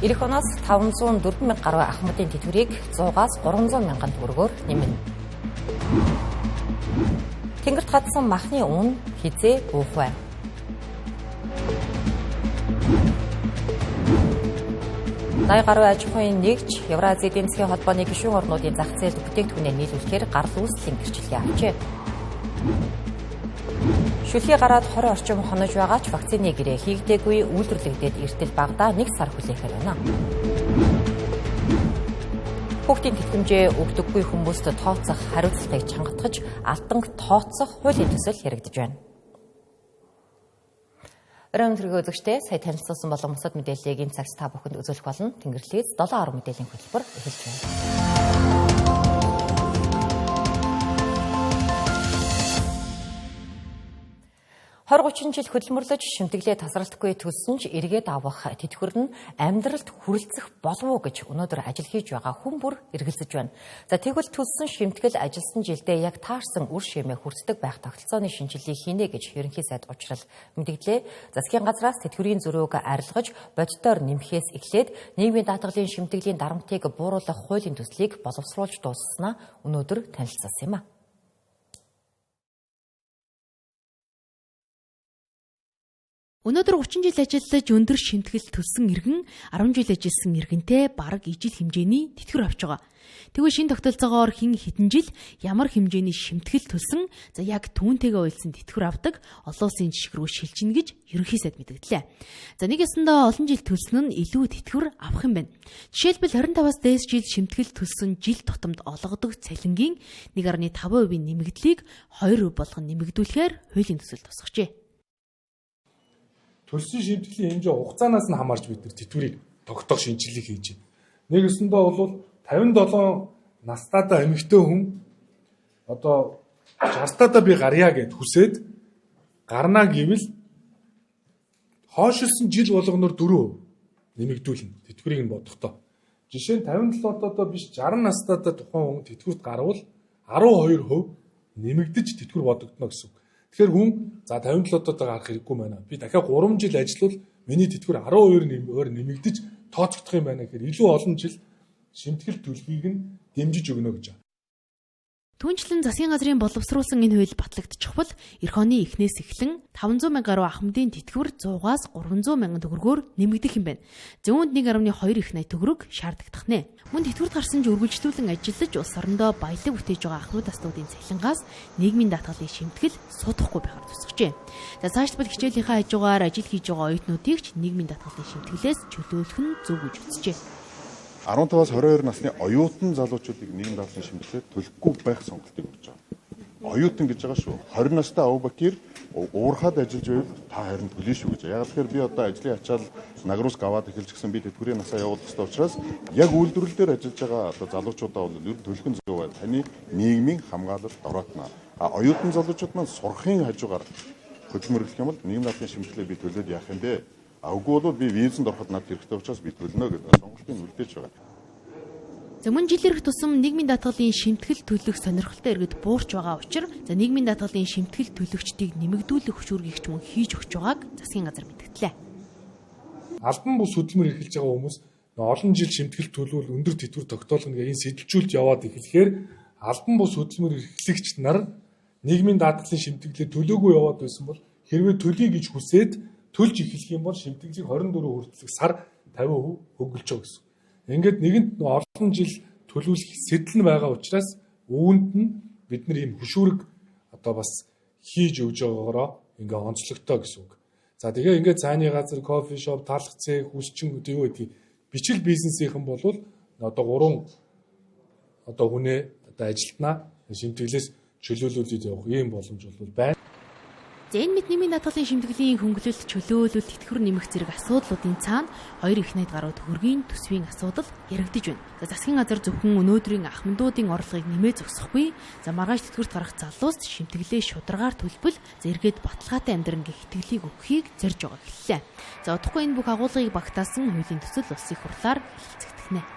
Ирэх оноос 504 мянга гаруй ахмадын тэтгэврийг 100-аас 300 мянган төгрөгөөр нэмнэ. Тэнгэрт гадсан махны үн хизээ буух вэ? Дай гаруй аж ахуйн нэгж Евразийн эдийн засгийн холбооны гишүүн орнуудын зах зээлд бүтээгдэхүүнээ нийлүүлэхээр гарал үүслийн гэрчлэлийг авчээ. Шүлхий гараад 20 орчим хонож байгаа ч вакцины гэрээ хийгдээгүй үйлдвэрлэгдээд эртэл багадаа 1 сар хүлээхээр байна. Хүүхдийн тэтгэмжээ өгдөггүй хүмүүст тооцох хариуцлагыг чангатгаж алданг тооцох хуулийн төсөл яригдж байна. Оройн төргөө үзэгчдээ сая танилцуулсан болон бусад мэдээллийг энэ цагт та бүхэнд үзүүлэх болно. Тэнгэрлэгээс 7 мэдээллийн хөтөлбөр эхэлж байна. 20-30 жил хөдөлмөрлөж шимтгэлээ тасралтгүй төлсөн ч эргээд авах тэтгэвэр нь амьдралд хүрэлцэх болов уу гэж өнөөдөр ажил хийж байгаа хүн бүр эргэлзэж байна. За тэгвэл төлсөн шимтгэл ажилласан жилдээ яг таарсан үр шимээ хүртдэг байх тогтолцооны шинжилгээг хийнэ гэж ерөнхий сайд учрал мэдгдлээ. Засгийн газраас тэтгэврийн зөрүүг арилгаж боддоор нэмэхээс эхлээд нийгмийн даатгалын шимтгэлийн дарамтыг бууруулах хуулийн төслийг боловсруулж дуусснаа өнөөдөр танилцсан юм а. Өнөөдөр 30 жил ажиллаж өндөр шимтгэл төлсөн иргэн 10 жил ажилласан иргэнтэй бараг ижил хэмжээний тэтгэвэр авч байгаа. Тэгвэл шинэ тогтолцоогоор хэн хэдэн жил ямар хэмжээний шимтгэл төлсөн за яг түүнтэйгээ уялсан тэтгэвэр авдаг олон улсын жишг рүү шилжинэ гэж ерөнхий сайд мэдгдлээ. За нэг ясандаа олон жил төлсөн нь илүү тэтгэвэр авах юм байна. Жишээлбэл 25-аас дээш жил шимтгэл төлсөн жил тутамд олгодог цалингийн 1.5% нэмэгдлийг 2% болгон нэмэгдүүлэхээр хуулийн төсөл тусгажээ. Төлсөн шимтгэлийн хэмжээ хугацаанаас нь хамаарч бид тэтгэврийг тогтоох шинжилгээ хийж байна. Нэг өсөндөө бол 57 настайдаа эмэгтэй хүн одоо 60-таа би гарья гэд хүсээд гарнаа гэвэл хойшилсан жил болгоноор 4% нэмэгдүүлнэ тэтгэврийг нь бодохдоо. Жишээ нь 57-тоо биш 60 настайдаа тухайн хүн тэтгэврт гарвал 12% нэмэгдэж тэтгэвэр бодогдно гэсэн үг. Тэгэхээр хүн за 57-тоо гарах хэрэггүй байна. Би дахиад 3 жил ажиллавал миний тэтгэвэр 12% нэмэгдэж тооцогдох юм байна гэхээр илүү олон жил шимтгэл төлхийг нь дэмжиж өгнө гэж байна. Түүнчлэн засгийн газрын боловсруулсан энэ хууль батлагдчихвал эх оны эхнээс эхлэн 500 мянга гаруй ахмадын тэтгэвэр 100-аас 300 мянган төгрөгөөр нэмэгдэх юм байна. Зүүнд 1.2 их найт төгрөг шаардагдах нэ. Мөн тэтгэврт гарсан ч үргэлжлүүлэн ажиллаж улс орондоо баялаг бүтээж байгаа ахмад тастуудын цалингаас нийгмийн даатгалын шимтгэл судахгүй байхаар тусгажээ. За цаашлбал хичээлийнхаа хажуугаар ажил хийж байгаа оюутнуудыг ч нийгмийн даатгалын шимтгэлээс чөлөөлөх нь зөв гэж үзжээ. 15-аас 22 насны оюутан залуучуудыг нийгэм даатгалын шимтгэлээр төлөхгүй байх сонголтыг өгч байгаа. Оюутан гэж байгаа шүү. 20 настай Абубакир уурхаад ажиллаж байвал та харин төлнө шүү гэж. Яг тэгэхээр би одоо ажлын ачаал нагруус аваад эхэлж гисэн би тэтгэврийн насаа явуулах ёстой учраас яг үйлдвэрлэл дээр ажиллаж байгаа одоо залуучуудаа бол ер нь төлөх нь зөв байна. Таны нийгмийн хамгаалалт дороотно. Оюутан залуучууд маань сурахын хажуугаар хөдөлмөрлөх юм бол нийгэм даатгалын шимтгэлээр би төлөөд яах юм бэ? Аггүй бол би визэнд ороход надад хэрэгтэй учраас би төлнө гэдэг сонголтыг үлдээж байгаа. За мөн жил ирэх тусам нийгмийн даатгалын шимтгэл төлөх сонирхолтой иргэд буурч байгаа учраас за нийгмийн даатгалын шимтгэл төлөгчдийг нэмэгдүүлэх хөшүүргийгч мөн хийж өгч байгааг засгийн газар мэдгдлээ. Албан бус хөдөлмөр эрхэлж байгаа хүмүүс олон жил шимтгэл төлөвлөл өндөр тэтгэвэр тогтоолгоно гэх энэ сэтэлжүүлж яваад эхлэхээр албан бус хөдөлмөр эрхлэгч нар нийгмийн даатгалын шимтгэлээр төлөөгүй яваад байсан бол хэрвээ төлөе гэж хүсээд төлж эхлэх юм бол шимтгэлийг 24 хүртэлх сар 50% хөгжүүлж байгаа гэсэн. Ингээд нэгэнт олон жил төлөвлөх сэтэл нь байгаа учраас үүнд нь бид нар ийм хөшүүрэг одоо бас хийж өгж байгаагаараа ингээ онцлогтой гэсэн үг. За тэгээ ингээд цааны газар, кофе шоп, талах цэг, хүсчин гэдэг юу гэдгийг бичил бизнесийнхэн бол одоо 3 одоо хүнээ одоо ажилтнаа шимтгэлээс чөлөөлүүлээд явах ийм боломж бол байна. За энэ мэд нийгмийн даатгалын шимтгэлийн хөнгөлөлт чөлөөлөл тэтгэвэр нэмэх зэрэг асуудлуудын цаана 2 их найт гаруй төгрөгийн төсвийн асуудал яригдж байна. За засгийн газар зөвхөн өнөөдрийн ахмадуудын орлогыг нэмээ зогсохгүй, за маргааш тэтгэврт гарах залууст шимтгэлээ шударгаар төлбөл зэрэгэд баталгаатай амьдран гэх итгэлийг өгөхийг зорж байгаа гэлээ. За удахгүй энэ бүх агуулгыг багтаасан хуулийн төсөл улсын хурлаар хэлэлцэгдэнэ.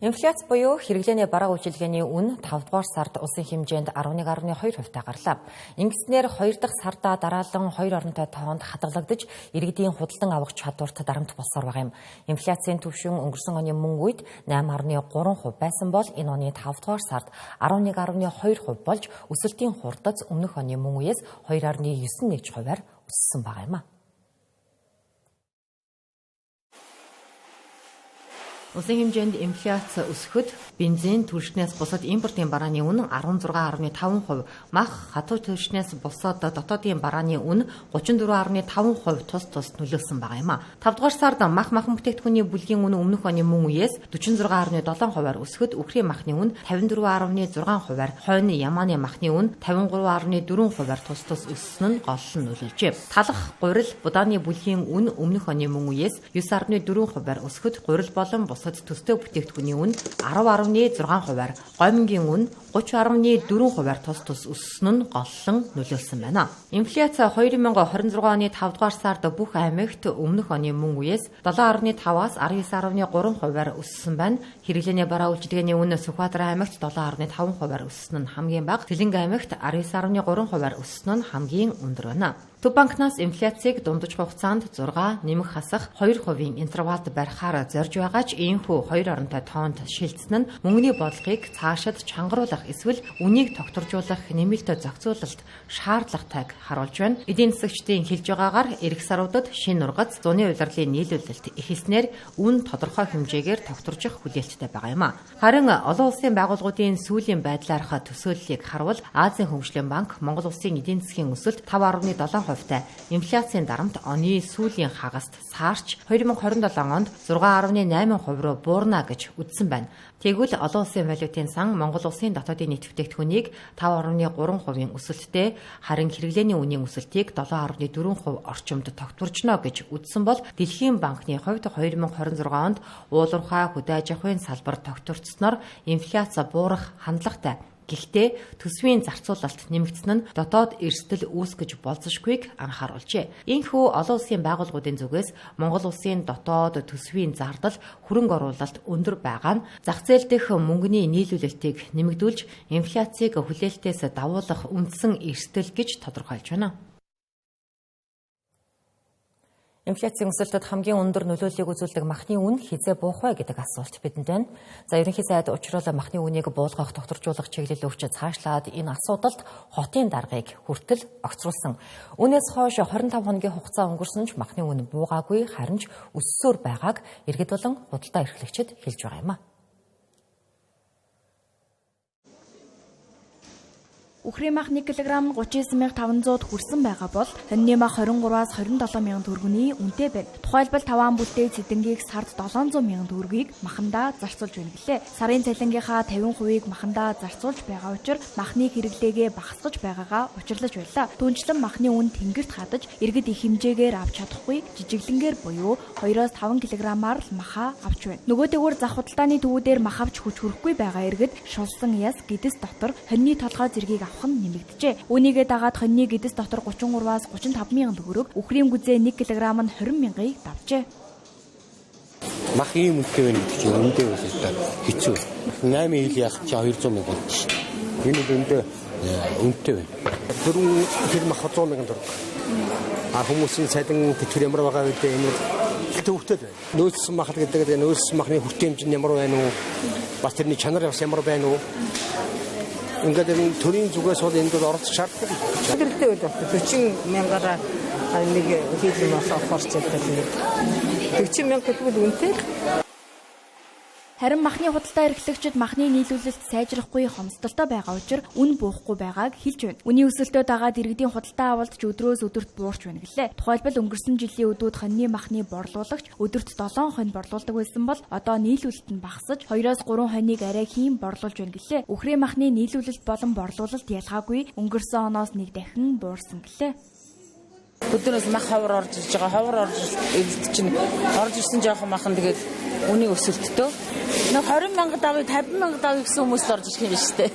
Инфляц буюу хэрэглээний бараа үйлчилгээний үн 5 дугаар сард улсын хэмжээнд 11.2% гарлаа. Ингэснээр 2 дахь сардаа дараалан 2 оронтой тоонд хадгалагдаж иргэдийн худалдан авах чадварт дарамт болсоор байгаа юм. Инфляцийн түвшин өнгөрсөн оны мөн үед 8.3% байсан бол энэ оны 5 дугаар сард 11.2% болж өсөлтийн хурдац өмнөх оны мөн үеэс 2.91%-аар өссөн байгаа юм. Улсын хэмжээнд инфляц өсөхөд бензин, түлшнээс бусад импортын барааны үн 16.5%, мах, хатуу түлшнээс бусад дотоодын барааны үн 34.5% тус нөлөөлсөн байгаа юм. 5 дугаар сард махан бүтээгдэхүүний бүлгийн үн өмнөх оны мөн үеэс 46.7%-аар өсөхөд үхрийн махны үн 54.6%-аар, хойно ямааны махны үн 53.4%-аар тус өссөн нь гол нь нөлөөлжээ. Талах, гурил, будааны бүлгийн үн өмнөх оны мөн үеэс 9.4%-аар өсөхөд гурил болон бусад төстэй бүтээгдэхүүний үн 10.6%-аар, гомингийн үн 30.4%-аар тус өссөн нь голлон нөлөөлсөн байна. Инфляц 2026 оны 5 дугаар сард бүх аймагт өмнөх оны мөн үеэс 7.5-аас 19.3%-аар өссөн байна. Хэрэглээний бараа үйлчилгээний үн Сүхбаатар аймагт 7.5%-аар өссөн нь хамгийн бага, Тэлэнг аймагт 19.3%-аар өссөн нь хамгийн өндөр байна. Төв банкнаас инфляцийг дундаж хугацаанд 6 нэмэх хасах 2% интервалд барихаар зорж байгаа ч иймхүү 2 оронтой тоонд шилжсэн нь мөнгөний бодлогыг цаашид чангаруулах эсвэл үнийг тогтворжуулах нэмэлт зохицуулалт шаардлагатайг харуулж байна. Эдийн засагчдын хэлж байгаагаар эх саруудад шинэ нургац, зуны улирлын нийлүүлэлт эхэлснээр үн тодорхой хэмжээгээр тогтворжих хүлээлттэй байгаа юм. Харин олон улсын байгууллагуудын сүүлийн байдлаарх төсөөллийг харвал Азийн хөгжлийн банк Монгол улсын эдийн засгийн өсөлт 5.7% инфляцийн дарамт оны сүүлийн хагаст саарч 2027 онд 6.8% руу буурна гэж үзсэн байна. Тэгвэл олон улсын валютын сан Монгол улсын дотоодын нийт бүтээгдэхүүнийг 5.3% өсөлттэй, харин хэрэглээний үнийн өсөлтийг 7.4% орчимд тогтворжно гэж үзсэн бол Дэлхийн банкны хувьд 2026 онд уулуурхай хөдөө аж ахуйн салбар тогтворцсноор инфляц буурах хандлагатай. Гэхдээ төсвийн зарцуулалт нэмэгдсэн нь дотоод эрсдэл үүсгэж болзошгүйг анхааруулжээ. Иймхүү олон улсын байгууллагуудын зүгээс Монгол улсын дотоод төсвийн зардал, хөрөнгө оруулалт өндөр байгаа нь зах зээл дэх мөнгөний нийлүүлэлтийг нэмэгдүүлж инфляцийг хүлээлтээс давуулах үндсэн эрсдэл гэж тодорхойлж байна. Инфляцийн өсөлтөд хамгийн өндөр нөлөөллийг үзүүлдэг махны үн хизээ буух вэ гэдэг асуулт бидэнд байна. За ерөнхий сайд учруулан махны үнийг буулгах, тогтворжуулах чиглэл өвч цаашлаад энэ асуудалд хотын даргыг хүртэл огцруулсан. Үүнээс хойш 25 хоногийн хугацаа өнгөрсөн ч махны үн буугаагүй, харин ч өссөөр байгааг иргэд болон худалдаа эрхлэгчид хэлж байгаа юм. Үхрийн мах 1 кг 39,500-д хүрсэн байгаа бол хоньны мах 23-аас 27 мянган төгрөгийн үнэтэй байна. Тухайлбал таван бүлтэй цэдэнгийг сард 700 мянган төгрөгийг махандаа зарцуулж байна гэлээ. Сарын цалингийнхаа 50%-ийг махандаа зарцуулж байгаа учраас махны хэрэглээгээ багасгаж байгаагаа учирлаж байлаа. Түүнчлэн махны үн тэнгэрт хадаж иргэд их хэмжээгээр авч чадахгүй жижиглэнгээр буюу 2-5 кг-аар л махаа авч байна. Нөгөөтэйгүр зах худалдааны төвүүдээр мах авч хүч хүрэхгүй байгаа иргэд шулсан яс гэдэс дотор хоньны толгой зэргийг авах нь нэмэгдэжээ. Үүнийгээ дагаад хоньны гэдэс дотор 33-аас 35 мянган төгрөг, үхрийн гүзээ 1 кг нь 20 мянгаыг давжээ. Мах ийм үнэтэй байна гэдэг чинь үндэ үлээ хэцүү. 8 хил яах чи 200 мянга гэдэг чинь. Энэ үндэ үнэтэй байна. 4 хил мах 100 мянган төгрөг. Хүмүүсийн цалин тэтгэр ямар байгаа вэ гэдэг энэ төвхтэй байна. Нөөцсөн мах гэдэг нөөцсөн махны хүртээмж нь ямар байна уу? Бас тэрний чанар ямар байна уу? Ингээд энэ төрийн зүгээс бол энд оролцох шаардлагатай. Хэрэгтэй үед 40 мянгаараа нэг хийх юм асаа хорцолтой юм. 40 мянга гэдэг нь үнэтэй. Харин махны худалдаа эрхлэгчид махны нийлүүлэлт сайжрахгүй хомсдолтой байгаа учраас үн буухгүй байгааг хэлж байна. Үний өсөлтөө дагаад иргэдийн худалдаа авалт ч өдрөөс өдөрт буурч байна гэлээ. Тухайлбал өнгөрсөн жилийн өдүүд хоньны махны борлуулагч өдөрт 7 хонь борлуулдаг байсан бол одоо нийлүүлэлт нь багасж 2-3 хоньыг арай хийн борлуулж байна гэлээ. Үхрийн махны нийлүүлэлт болон борлуулалт ялгаагүй өнгөрсөн оноос нэг дахин буурсан гэлээ. Өдөрөөс мах ховор орж ирж байгаа. Ховор орж чинь орж ирсэн жоохон махан тэгээд үний өсөлттэй. Нэг 20 мянга давыг 50 мянга давыг гэсэн хүмүүс орж ирэх юм шүү дээ.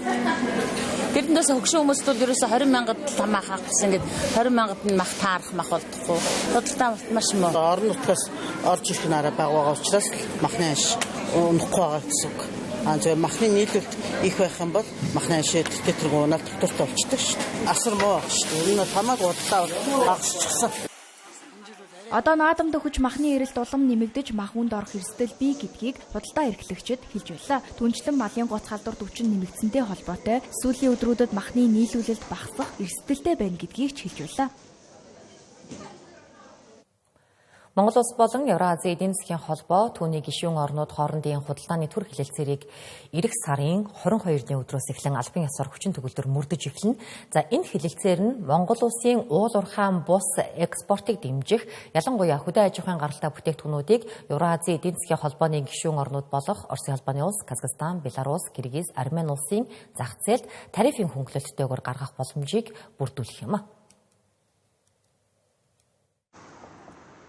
Тэрэндээс хөгшин хүмүүс бол ерөөсө 20 мянгад тамаа хаах гэсэн ингээд 20 мянгад нь мах таарах мах болдохгүй. Худалдаа маш юм уу. Орон нутгаас орж ирэх нь арай бага байгаа учраас махны аш унахгүй байгаа гэсэн үг. Зөв махны нийлүүлэлт их байх юм бол махны ашиг тэтгэргүй унаад доктортой болчдөг шүү дээ. Асар муу байх шүү дээ. Энэ тамаг бодлоо багасчихсан. Одоо наадамд өгч махны эрэлт улам нэмэгдэж мах үнд орох эрсдэл бий гэдгийг худалдаа эрхлэгчид хэлж байлаа. Түүнчлэн малын гоц халдвар түвшин нэмэгдсэнтэй холбоотой сүүлийн өдрүүдэд махны нийлүүлэлт багасах эрсдэлтэй байна гэдгийг ч хэлж байлаа. Монгол улс болон Евразийн эдийн засгийн холбоо түүний гишүүн орнууд хоорондын худалдааны түр хэлэлцээрийг эх сарын 22-ны өдрөөс эхлэн албан ёсоор хүчин төгөлдөр мөрдөж эхэлнэ. За энэ хэлэлцээр нь Монгол улсын уул уурхайн бус экспортыг дэмжих, ялангуяа хөдөө аж ахуйн гаралтай бүтээгдэхүүнүүдийг Евразийн эдийн засгийн холбооны гишүүн орнууд болох Оросын албаны улс, Казахстан, Беларусь, Киргиз, Армени улсын зах зээлд тарифын хөнгөлөлттэйгээр гаргах боломжийг бүрдүүлэх юм.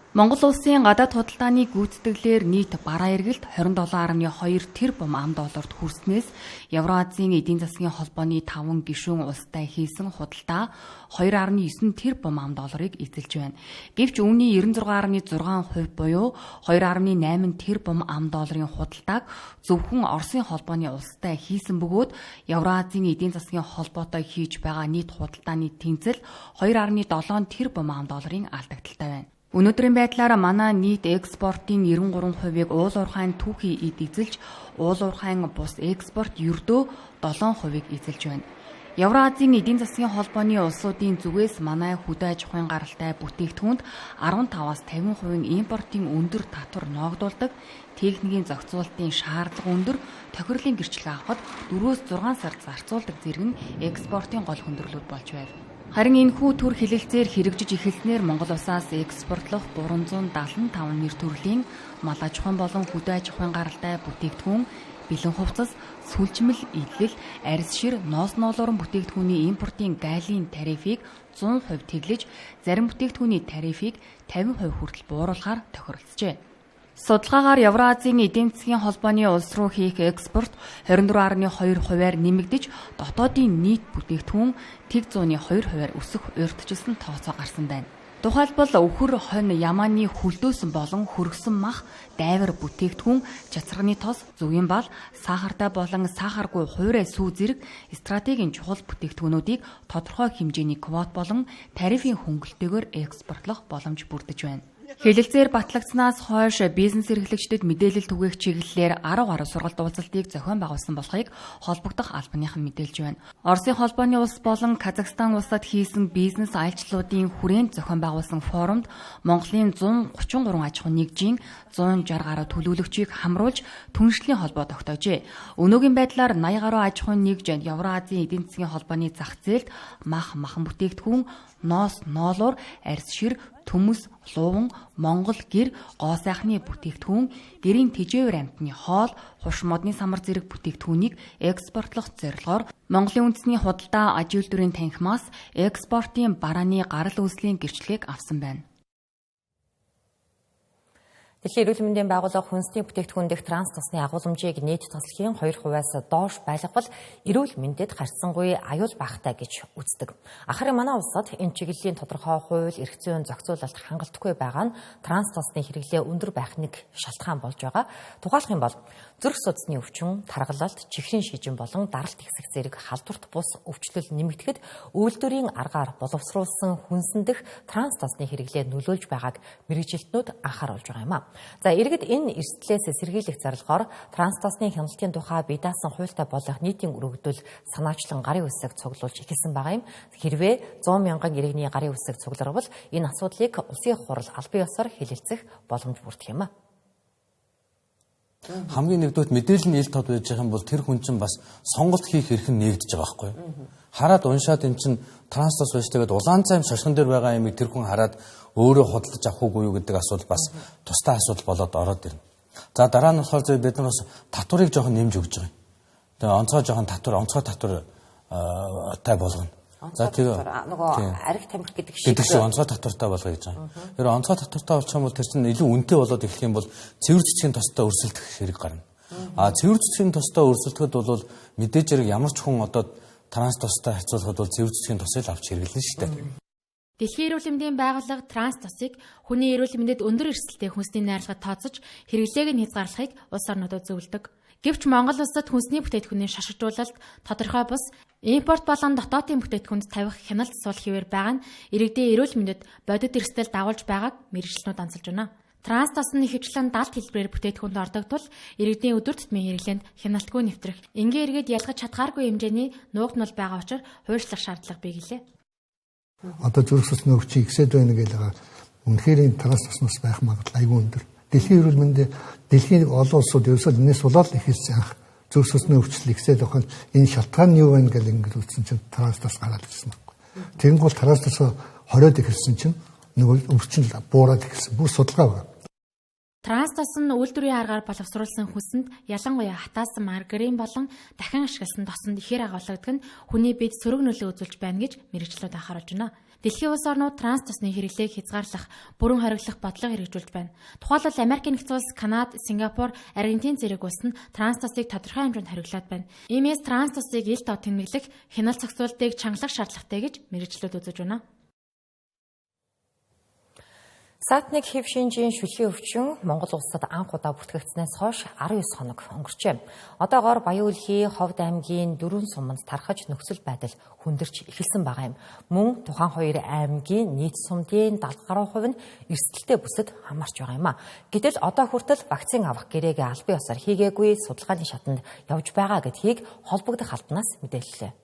Монгол улсын гадаад худалдааны гүйцэтгэлээр нийт бараа эргэлт 27.2 тэрбум $, хүрснээс Евразийн эдийн засгийн холбооны 5 гишүүн улстай хийсэн худалдаа 2.9 тэрбум $-ыг эзэлж байна. Гэвч үүний 96.6% буюу 2.8 тэрбум $-ын худалдааг зөвхөн Оросын холбооны улстай хийсэн бөгөөд Евразийн эдийн засгийн холбоотой хийж байгаа нийт худалдааны тэнцэл 2.7 тэрбум $-ын алдагдaltaй байна. Өнөөдрийн байдлаар манай нийт экспортын 93%-ийг уул уурхайн түүхий эд эзэлж, уул уурхайн бус экспорт ердөө 7%-ийг эзэлж байна. Евразийн эдийн засгийн холбооны улсуудын зүгээс манай хөдөө аж ахуйн гаралтай бүтээгдэхүүнд 15-аас 50% импортын өндөр татвар ногдуулдаг, техникийн зохицуулалтын шаардлага өндөр, тохирлын гэрчлэл авахд 4-6 сар зарцуулдаг зэрэг нь экспортын гол хүндрэлүүд болж байна. Харин энэхүү төр хэлэлцээр хэрэгжиж эхэлснээр Монгол улсаас экспортлох 375 нэр төрлийн мал аж ахуйн болон хөдөө аж ахуйн гаралтай бүтээгдэхүүн, бэлэн хувцас, сүлжмэл, идэл, арьс шир, ноос ноолуурын бүтээгдэхүүний импортын гаалийн тарифыг 100% тэглэж, зарим бүтээгдэхүүний тарифыг 50% хүртэл бууруулахаар тохиролцжээ. Судалгаагаар Евразийн эдийн засгийн холбооны улс руу хийх экспорт 24.2%-аар нэмэгдэж, дотоодын нийт бүтээгдэхүүн тэг 102%-аар өсөх урьдчилсан тооцоо гарсан байна. Тухайлбал өвхөр, хонь, ямааны хөлдөөсөн болон хөргсөн мах, дайвар бүтээгдэхүүн, чацрагны тос, зүйн бал, сахартай болон сахаргүй хуурай сүү зэрэг стратегийн чухал бүтээгдэхүүнүүдийг тодорхой хэмжээний квот болон тарифын хөнгөлөлтөөр экспортлох боломж бүрдэж байна. Хэлэлцээр батлагдсанаас хойш бизнес эрхлэгчдэд мэдээлэл түгээх чиглэлээр 10 гаруй сургалт уулзалтыг зохион байгуулсан болохыг холбогдох албаныхан мэдээлж байна. Оросын холбооны улс болон Казахстан улсад хийсэн бизнес аялчлалуудын хүрээнд зохион байгуулсан форумд Монголын 133 аж ахуйн нэгжийн 160 гаруй төлөөлөгчийг хамруулж түншлэлийн холбоо тогтоожээ. Өнөөгийн байдлаар 80 гаруй аж ахуйн нэгж Евразийн эдийн засгийн холбооны зах зээлд махан бүтээгдэхүүн, ноос ноолуур, арьс шир, төмөс, луван, монгол гэр, гоо сайхны бүтээгдэхүүн, гэрийн тэжээвэр амтны хоол, хуш модны самар зэрэг бүтээгдэхүүнийг экспортлох зорилгоор Монголын үндэсний худалдаа аж үйлдвэрийн танхимаас экспортын барааны гарал үүслийн гэрчлэгийг авсан байна. Дэлхийн эрүүл мэндийн байгууллага хүнсний бүтээгдэхүүн дэх транс тосны агуулмжийг нийт тослогийн 2%-аас доош байлгавал эрүүл мэндэд харьцангуй аюул багтай гэж үздэг. Харин манай улсад энэ чиглэлийн тодорхой хууль, эрх зүйн зохицуулалт хангалтгүй байгаа нь транс тосны хэрэглээ өндөр байх нэг шалтгаан болж байгаа. Тухайлх юм бол зүрх судасны өвчин, таргалалт, чихрийн шижин болон даралт ихсэх зэрэг халдварт бус өвчлөл нэмэгдэхэд үйлдвэрийн аргаар боловсруулсан хүнсэн дэх транс тосны хэрэглээ нөлөөлж байгааг мэргэжилтнүүд анхааруулж байгаа юм а. За иргэд энэ эрсдлээс сэргийлэх зорилгоор транс тосны хяналтын тухай бие даасан хуультай болох нийтийн өргөдөл санаачлан гарын үсэг цуглуулж эхэлсэн байгаа юм. Хэрвээ 100 мянган иргэний гарын үсэг цугларвал энэ асуудлыг улсын хурал албан ёсоор хэлэлцэх боломж бүрдэх юм а. Хамгийн нэгдүгээр мэдээлэл нь ил тод байж байгаа юм бол тэр хүн чинь бас сонголт хийх эрх нь нэгдэж байгаа байхгүй юу? Хараад уншаад эн чинь транс тос байж тэгээд улаан цайм шошгон дээр байгаа юмыг тэр хүн хараад өөрөө худалдаж авах уугүй юу гэдэг асуудал бас тустай асуудал болоод ороод ирнэ. За дараа нь болохоор бид нар бас татварыг жоохон нэмж өгч байгаа юм. Тэгээ онцгой жоохон татвар тай болгоно. За тэгээ нөгөө ариг тамхи гэдэг шиг онцгой татвартай болгоё гэж байгаа. Тэр онцгой татвартай болчих юм бол тэр чинь илүү үнэтэй болоод эхлэх юм бол цэвэр цэцгийн тостой өрсөлдөх хэрэг гарна. Цэвэр цэцгийн тостой өрсөлдөхэд бол мэдээж хэрэг ямар ч хүн одоо транс тостой харьцуулахад бол цэвэр цэцгийн тосыг авч хэрэглэнэ шүү дээ. Дэлхийн эрүүл мэндийн байгууллага транс тосыг хүний эрүүл мэндэд өндөр эрсдэлтэй хүнсний найрлагад тооцож хэрэглээг нь хязгаарлахыг улс орнуудад зөвлөдөг. Гэвч Монгол улсад хүнсний бүтээгдэхүүний шашигжуулалт тодорхой бус импорт болон дотоодын бүтээгдэхүүнд тавих хяналт сул хэвээр байгаа нь иргэдийн эрүүл мэндэд бодит эрсдэл дагуулж байгааг мэргэжлүүд онцолж байна. Транс тос нь ихэвчлэн 70 хэлбэрээр бүтээгдэхүүнд ордог тул иргэдийн өдөр тутмын хэрэглээнд хяналтгүй нэвтрэх, энгийн иргэд ялгаж чадхааргүй хэмжээний нуугдмал байгаа учраас хууршлах шаардлага бий гэлээ. Одоо зүрх судасны өвчин ихсээд байна гэж байгаа. Үнэхээр транс тоснос байх магадлал айгүй өндөр. Дэлхийн эрүүл мэндийн дэлхийн олон улсууд ерөөсөө энэс болоод ихэлсэн анх зүрх судасны өвчлөл ихсээд байгаа нь энэ шалтгаан нь юу вэ гэж ингэж үзсэн чинь транс тос гараад ирсэн байхгүй. Тэнгуул транс тос 20-од ихэлсэн чинь нөгөө өвчин буураад ихэлсэн. Бүр судалгаа байна. Транс тос нь үйлдвэрийн аргаар боловсруулсан хүнсэнд ялангуяа хатаасан маргарин болон дахин ашигласан тосонд ихээр агуулгадаг нь хүний биед сөрөг нөлөө үзүүлж байна гэж мэргэжлүүд анхааруулж байна. Дэлхийн улс орнууд транс тосны хэрэглээг хязгаарлах, бүрэн хориглох бодлого хэрэгжүүлж байна. Тухайлбал Америкийн нэгдсэн улс, Канада, Сингапур, Аргентин зэрэг улс нь транс тосыг тодорхой хэмжээнд хориглоод байна. Иймээс транс тосыг ил тод тэмдэглэх, хяналт зохицуултыг чангалах шаардлагатай гэж мэргэжлүүд үзэж байна. Саатник хэв шинжийн шүлгийн өвчин Монгол улсад анх удаа бүртгэгдснээс хойш 19 хоног өнгөрчээ. Одоогоор Баян Улгийн Ховд аймгийн 4 суманд тархаж нөхцөл байдал хүндэрч эхэлсэн байгаа юм. Мөн тухайн 2 аймгийн нийт сумдын 70% нь эрсдэлтэй бүсэд хамаарч байгаа юм а. Гэтэл одоо хүртэл вакцин авах гэрээгээ албан ёсоор хийгээгүй судалгааны шатанд явж байгаа гэдгийг холбогдох албанаас мэдээллээ.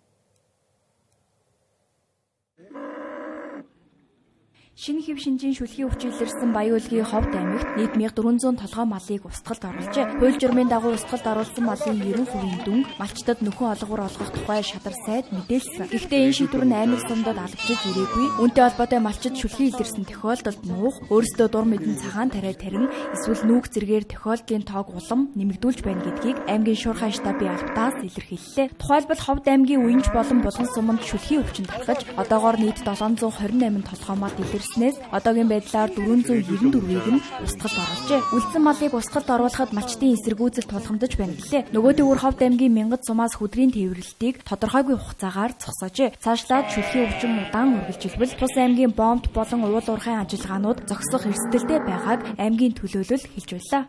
Шинэ хэв шинжийн шүлгийн өвчин илэрсэн Баян Улгийн Ховд аймагт нийт 1400 толгой малыг устгалд оруулжээ. Хууль журмын дагуу устгалд оруулсан малын 90% дүнг малчтад нөхөн олгор олгох тухай шадар сайд мэдээлсэн. Гэхдээ энэ шийдвэр нь аймаг сумдад алгажиж ирээгүй. Үүнтэй холбоотой малчид шүлгийн илэрсэн тохиолдолд нуух, өөрсдөө дур мэдэн цагаан тариа тарин эсвэл нүг зэргээр тохиолдлын тоог улам нэмэгдүүлж байна гэдгийг аймгийн шуурхай штабын албатаас илэрхийллээ. Тухайлбал Ховд аймгийн Уянж болон Булган суманд шүлгийн өвчин тархаж одоогоор нийт 728 толгой мал илэрснээс одоогийн байдлаар 494-ийг нь устгалд оруулжээ. Үлдсэн малыг устгалд оруулахад малчдын эсэргүүцэл тулгамдж байна гэлээ. Нөгөө төвөр Ховд аймгийн Мянгад сумаас хөдрийн тээвэрлэлтийг тодорхойгүй хугацаагаар зогсоожээ. Цаашлаад шүлгийн өвчин удаан үргэлжилбэл тус аймгийн бомбт болон уул уурхайн ажиллагаанууд зогсох эрсдэлтэй байгааг аймгийн төлөөлөл хэлж байлаа.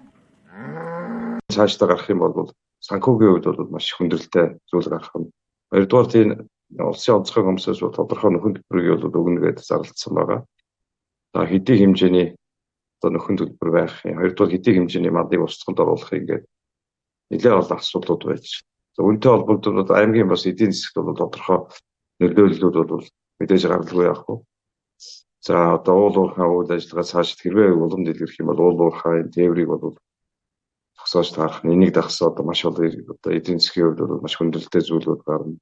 Цаашдаа гарах юм бол санхүүгийн хувьд бол маш хүндрэлтэй зүйл гарах нь. Хоёрдугаар тийм улсын онцгой хүмүүсээс тодорхой нөхөн төлбөрийг бол өгнө гэж зарлагдсан байгаа. За хэдийн хэмжээний нөхөн төлбөр байх юм. Хоёрдугаар хэдийн хэмжээний малыг устгалд оруулах ингээд нэлээд олон асуудлууд байж. За үүнтэй холбогдоод аймгийн бас эдийн засгт бол тодорхой нөлөөллүүд бол мэдээж гаргалгүй явах уу. За одоо уул уурхай үйл ажиллагаа цааш хэрвээ уламд илэрх юм бол уул уурхай тээврийг бол зогсоож таарах нь энийг дагсаа одоо маш олон одоо эдийн засгийн хувьд бол маш хүндрэлтэй зүйлүүд гарна.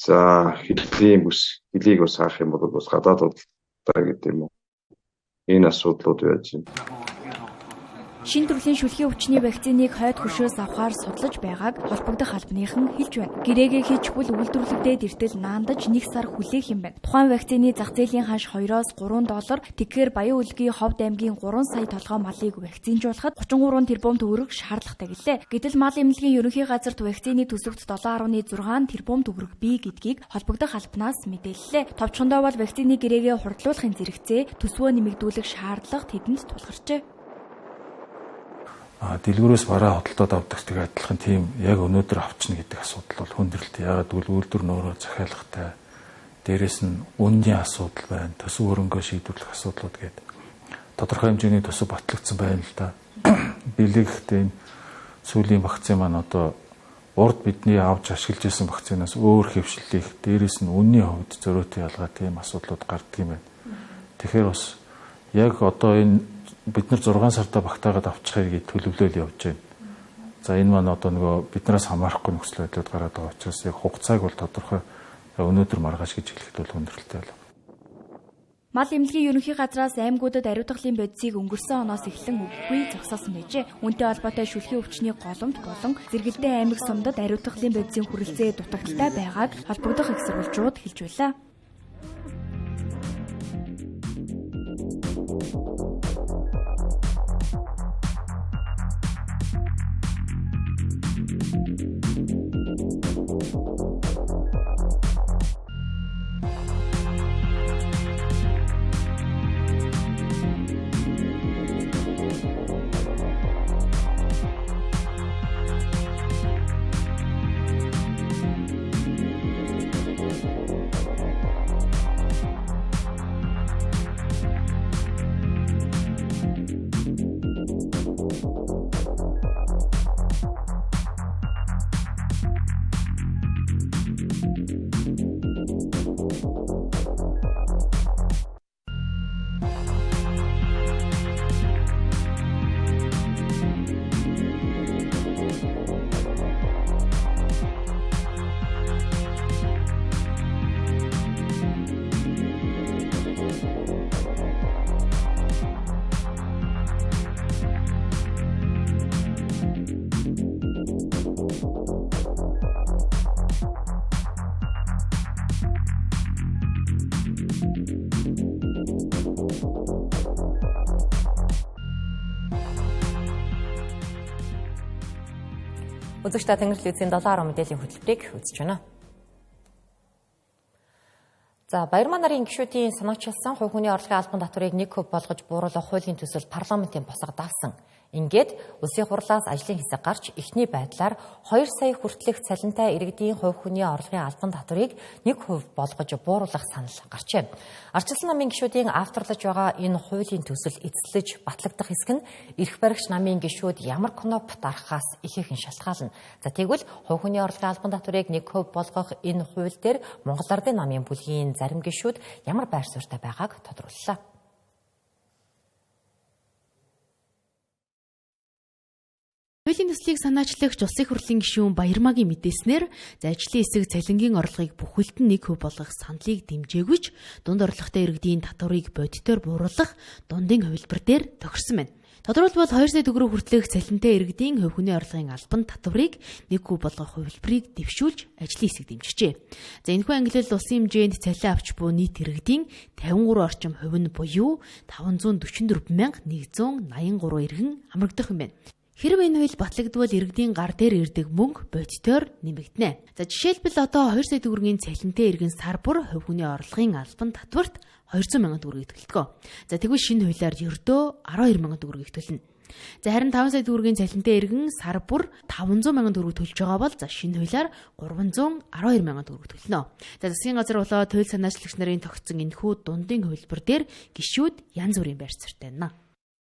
За хэллийн бүс хэлийг бас хаах юм бол бас гадаад бодлоо гэдэг юм уу. Энэ асуудлууд байж байна. Шинэ төрлийн шүлгийн өвчний вакциныг хойд хөршөөс авахар судлаж байгааг холбогдох албаныхан хэлж байна. Гэрээгээ хийчихвэл үйлдвэрлэгдээд эртэл наандаж 1 сар хүлээх юм байна. Тухайн вакцины зах зээлийн ханш $2-3. Тэгэхээр Баян Улгийн Ховд аймгийн 3 сая толгой малыг вакцинжуулахад 33 тэрбум төгрөг шаардлагатай гэлээ. Гэтэл мал эмнэлгийн ерөнхий газарт вакцины төсөвт 7.6 тэрбум төгрөг бий гэдгийг холбогдох албанаас мэдээллээ. Товчхондоо бол вакцины гэрээгээ хурдлуулахын зэрэгцээ төсвөө нэмэгдүүлэх шаардлага тэдэнд тулгарчээ. Дэлгүүрээс бараа хөдөлтөд авдагтай адилхан тийм яг өнөөдөр авчна гэдэг асуудал бол хүндрэлтэй. Ягаад гэвэл үйлдвэр нөрөө захиалгатай. Дээрээс нь үнийн асуудал байна. Төсөв хөрөнгөө шийдвэрлэх асуудлууд гэдэг. Тодорхой хэмжээний төсөв батлагдсан байна л да. Билэгтэй энэ сүүлийн вакцин маань одоо урд бидний авч ашиглаж байсан вакцинаас өөр хэвшлэх, дээрээс нь үнийн хувьд зөрөөтэй ялгаа тийм асуудлууд гардаг юм байна. Тэгэхээр бас яг одоо энэ бид нар 6 сартаа багтаагаад авчихыг төлөвлөөл явж байна. За энэ маань одоо нөгөө биднээс хамаарахгүй нөхцөл байдлууд гараад байгаа учраас яг хугацааг бол тодорхой өнөөдөр маргааш гэж хэлэхэд бол хүндрэлтэй байна. Мал эмнэлгийн ерөнхий газраас аймагуудад ариутгалын бодисыг өнгөрсөн оноос эхлэн өгөхгүй зогсоосон байжээ. Үүнтэй холбоотой шүлгийн өвчний голомт болон зэрэгэлдээ аймаг сумдад ариутгалын бодисын хүрэлцээ дутагдaltaй байгааг холбогдох их сурвалжууд хэлж байлаа. Үзэгч та Тэнгэр телевизийн 7 мэдээллийн хөтөлбөрийг үзэж байна. За Баярмаа нарын гишүүдийн санаачилсан хувь хүний орлогын албан татварыг 1% болгож бууруулах хуулийн төсөл парламентын босго давсан. Ингээд улсын хурлаас ажлын хэсэг гарч эхний байдлаар 2 сая хүртэлх цалинтай иргэдийн хувь хүний орлогын албан татварыг 1% болгож бууруулах санал гарчээ. Ардчилсан намын гишүүдийн авторлож байгаа энэ хуулийн төсөл эцэслэж батлагдах хэсэг нь эрх баригч намын гишүүд ямар коноп дарахаас ихээхэн шалтгаална. За тэгвэл хувь хүний орлогын албан татварыг 1% болгох энэ хууль дээр Монгол Ардын намын бүлгийн зарим гишүүд ямар байр суурьтай байгааг тодрууллаа. Хуулийн төслийг санаачлагч улсын хурлын гишүүн Баярмаагийн мэдээснээр ажлын хэсэг цалингийн орлогыг бүхэлд нь 1% болгох саналыг дэмжээгүйч дунд орлоготой иргэдийн татварыг бодитоор бууруулах дундын хувилбар дээр тохирсон байна. Тодорхойлбол 2 сая төгрөг хүртэлх цалинтай иргэдийн хувь хүний орлогын албан татварыг 1% болгох хувилбарыг дэвшүүлж ажлын хэсэг дэмжижээ. За энэхүү ангилал улсын хэмжээнд цалин авч буй нийт иргэдийн 53 орчим хувь нь буюу 544,183 иргэн амрагдах юм байна. Хэрвээ энэ хууль батлагдвал иргэдийн гар дээр ирдэг мөнгө бодитоор нэмэгдэнэ. За жишээлбэл одоо 2 сая төгрөгийн цалинтай иргэн сар бүр хувь хүний орлогын албан татварт 200,000 төгрөгийг төлөлгөө. За тэгвэл шинэ хуулиар ердөө 12,000 төгрөгийг төлнө. За харин 5 сая төгрөгийн цалинтай иргэн сар бүр 500,000 төгрөг төлж байгаа бол за шинэ хуулиар 312,000 төгрөг төлнө. За засгийн газар болоо туйл санаачлагч нарын тогтсон энэхүү дундын хувилбар дээр гишүүд янз бүрийн байр суурьтай байна.